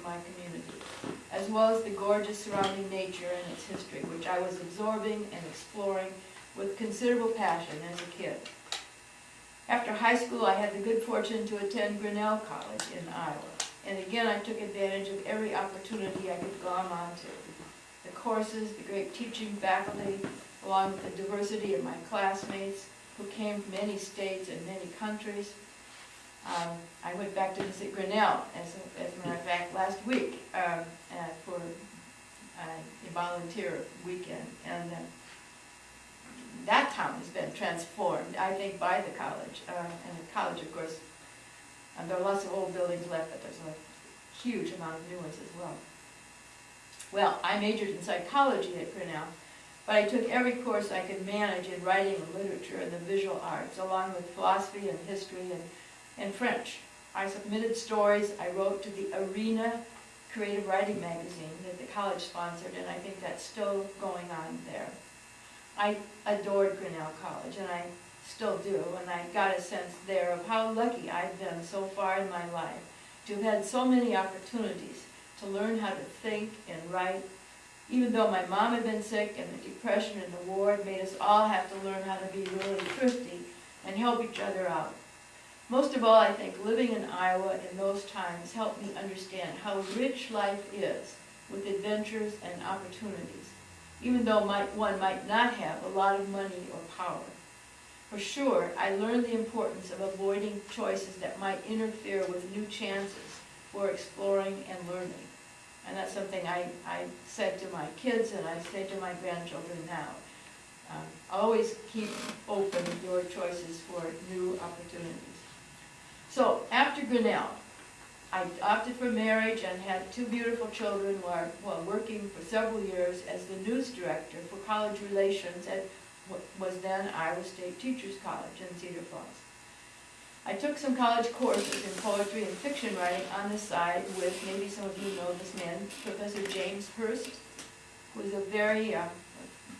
in my community, as well as the gorgeous surrounding nature and its history, which I was absorbing and exploring with considerable passion as a kid. After high school, I had the good fortune to attend Grinnell College in Iowa, and again I took advantage of every opportunity I could glom onto. The courses, the great teaching faculty, along with the diversity of my classmates who came from many states and many countries. I went back to visit Grinnell, as a matter of fact, last week for a volunteer weekend, and that town has been transformed, I think, by the college. And the college, of course, there are lots of old buildings left, but there's a huge amount of new ones as well. Well, I majored in psychology at Grinnell, but I took every course I could manage in writing and literature and the visual arts, along with philosophy and history and French. I submitted stories I wrote to the Arena Creative Writing magazine that the college sponsored, and I think that's still going on there. I adored Grinnell College, and I still do, and I got a sense there of how lucky I've been so far in my life to have had so many opportunities to learn how to think and write, even though my mom had been sick and the depression and the war had made us all have to learn how to be really thrifty and help each other out. Most of all, I think living in Iowa in those times helped me understand how rich life is with adventures and opportunities, even though one might not have a lot of money or power. For sure, I learned the importance of avoiding choices that might interfere with new chances for exploring and learning. And that's something I said to my kids, and I say to my grandchildren now. Always keep open your choices for new opportunities. So after Grinnell, I opted for marriage and had two beautiful children while working for several years as the news director for college relations at what was then Iowa State Teachers College in Cedar Falls. I took some college courses in poetry and fiction writing on the side with, maybe some of you know this man, Professor James Hurst, who is a very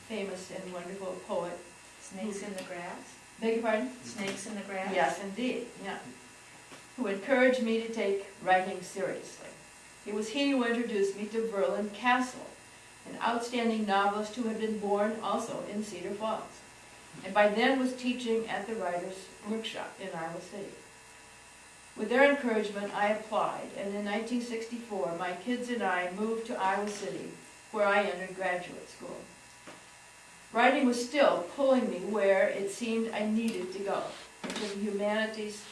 famous and wonderful poet. Snakes in the grass? Beg your pardon? Snakes in the grass? Yes, indeed, yeah. Who encouraged me to take writing seriously. It was he who introduced me to Verlin Castle, an outstanding novelist who had been born also in Cedar Falls, and by then was teaching at the Writers' Workshop in Iowa City. With their encouragement, I applied, and in 1964, my kids and I moved to Iowa City, where I entered graduate school. Writing was still pulling me where it seemed I needed to go, into the humanities,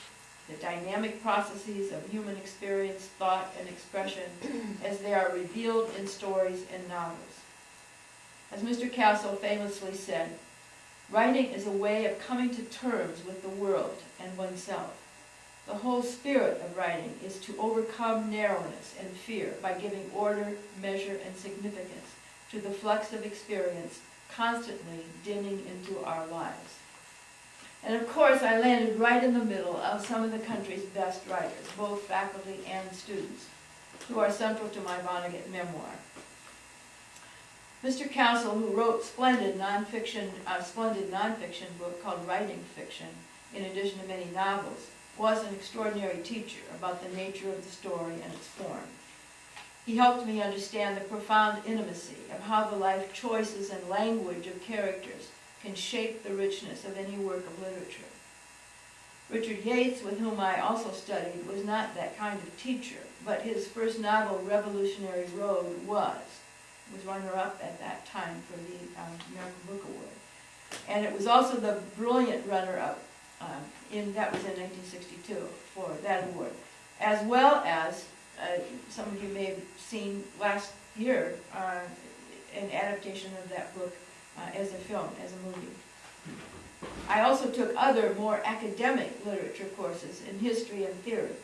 the dynamic processes of human experience, thought, and expression as they are revealed in stories and novels. As Mr. Castle famously said, writing is a way of coming to terms with the world and oneself. The whole spirit of writing is to overcome narrowness and fear by giving order, measure, and significance to the flux of experience constantly dinning into our lives. And of course, I landed right in the middle of some of the country's best writers, both faculty and students, who are central to my Vonnegut memoir. Mr. Castle, who wrote a splendid nonfiction book called Writing Fiction, in addition to many novels, was an extraordinary teacher about the nature of the story and its form. He helped me understand the profound intimacy of how the life choices and language of characters can shape the richness of any work of literature. Richard Yates, with whom I also studied, was not that kind of teacher, but his first novel, Revolutionary Road, was runner-up at that time for the American Book Award. And it was also the brilliant runner-up, that was in 1962, for that award, as well as, some of you may have seen last year, an adaptation of that book as a film, as a movie. I also took other, more academic literature courses in history and theory.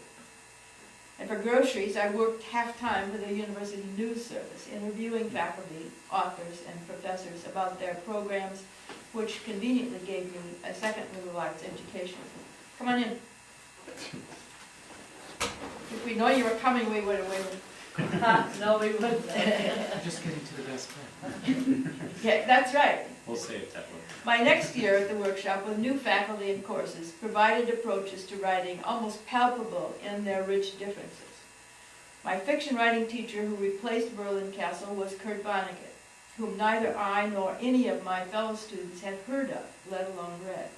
And for groceries, I worked half-time for the University News Service, interviewing faculty, authors, and professors about their programs, which conveniently gave me a second liberal arts education. Come on in. If we know you were coming, we would have waited. No, we wouldn't. Just getting to the best part. Yeah, that's right. We'll save that one. My next year at the workshop, with new faculty and courses, provided approaches to writing almost palpable in their rich differences. My fiction writing teacher who replaced Berlin Castle was Kurt Vonnegut, whom neither I nor any of my fellow students had heard of, let alone read.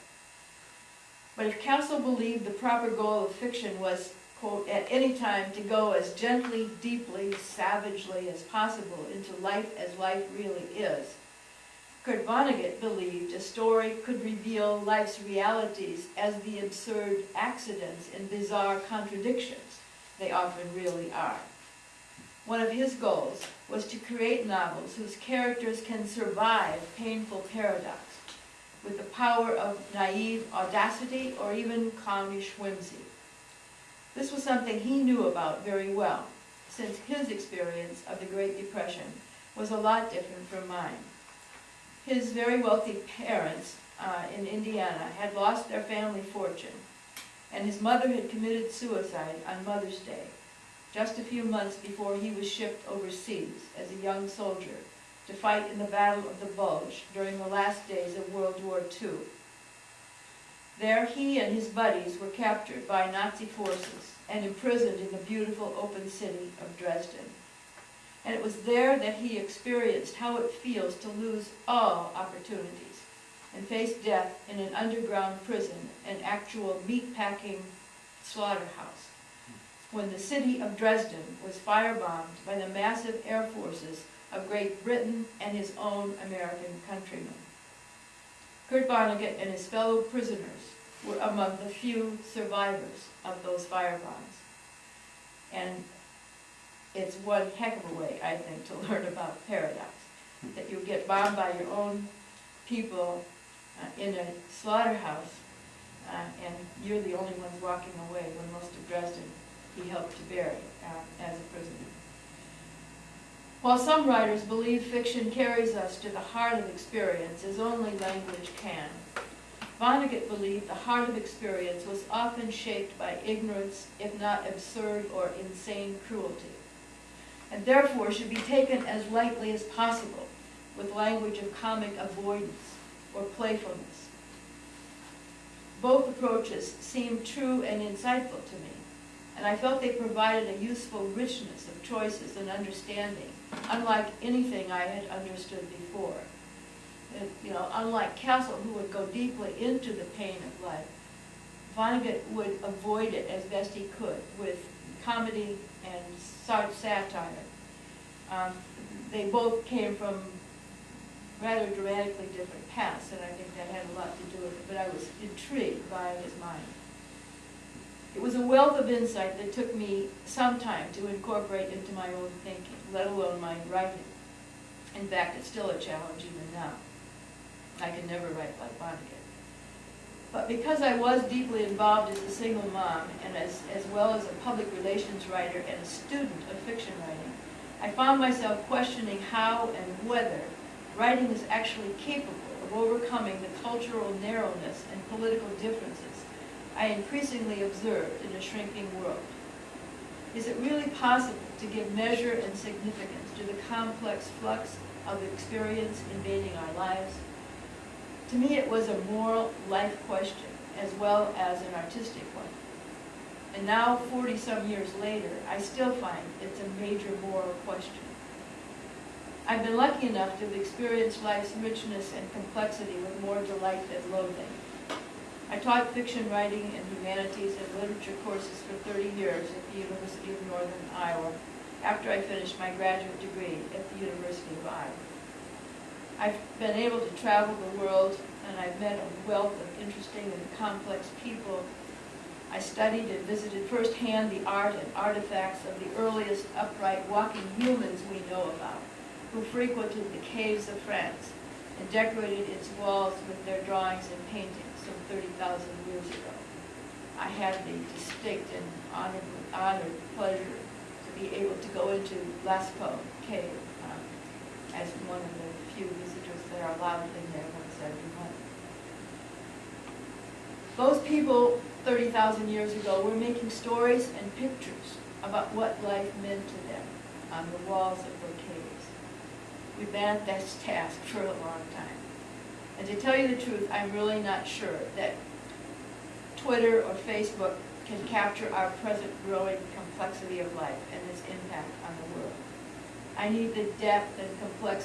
But if Castle believed the proper goal of fiction was, quote, at any time to go as gently, deeply, savagely as possible into life as life really is, Kurt Vonnegut believed a story could reveal life's realities as the absurd accidents and bizarre contradictions they often really are. One of his goals was to create novels whose characters can survive painful paradox with the power of naive audacity or even clownish whimsy. This was something he knew about very well, since his experience of the Great Depression was a lot different from mine. His very wealthy parents in Indiana had lost their family fortune, and his mother had committed suicide on Mother's Day, just a few months before he was shipped overseas as a young soldier to fight in the Battle of the Bulge during the last days of World War II. There he and his buddies were captured by Nazi forces and imprisoned in the beautiful open city of Dresden. And it was there that he experienced how it feels to lose all opportunities and face death in an underground prison, an actual meat-packing slaughterhouse, when the city of Dresden was firebombed by the massive air forces of Great Britain and his own American countrymen. Kurt Vonnegut and his fellow prisoners were among the few survivors of those firebombs. And it's one heck of a way, I think, to learn about paradox, that you get bombed by your own people in a slaughterhouse, and you're the only ones walking away when most of Dresden he helped to bury as a prisoner. While some writers believe fiction carries us to the heart of experience as only language can, Vonnegut believed the heart of experience was often shaped by ignorance, if not absurd or insane cruelty, and therefore should be taken as lightly as possible with language of comic avoidance or playfulness. Both approaches seemed true and insightful to me, and I felt they provided a useful richness of choices and understanding, unlike anything I had understood before. Unlike Castle, who would go deeply into the pain of life, Vonnegut would avoid it as best he could with comedy and satire. They both came from rather dramatically different paths, and I think that had a lot to do with it, but I was intrigued by his mind. It was a wealth of insight that took me some time to incorporate into my own thinking, let alone my writing. In fact, it's still a challenge even now. I can never write like Vonnegut. But because I was deeply involved as a single mom, and as well as a public relations writer and a student of fiction writing, I found myself questioning how and whether writing is actually capable of overcoming the cultural narrowness and political differences I increasingly observed in a shrinking world. Is it really possible to give measure and significance to the complex flux of experience invading our lives? To me, it was a moral life question as well as an artistic one. And now, 40-some years later, I still find it's a major moral question. I've been lucky enough to have experienced life's richness and complexity with more delight than loathing. I taught fiction writing and humanities and literature courses for 30 years at the University of Northern Iowa after I finished my graduate degree at the University of Iowa. I've been able to travel the world, and I've met a wealth of interesting and complex people. I studied and visited firsthand the art and artifacts of the earliest upright walking humans we know about, who frequented the caves of France and decorated its walls with their drawings and paintings some 30,000 years ago. I had the distinct and honored pleasure to be able to go into Lascaux Cave as one of the few visitors that are allowed in there once every month. Those people 30,000 years ago were making stories and pictures about what life meant to them on the walls of their caves. We've been at this task for a long time. And to tell you the truth, I'm really not sure that Twitter or Facebook can capture our present growing complexity of life and its impact on the world. I need the depth and complexity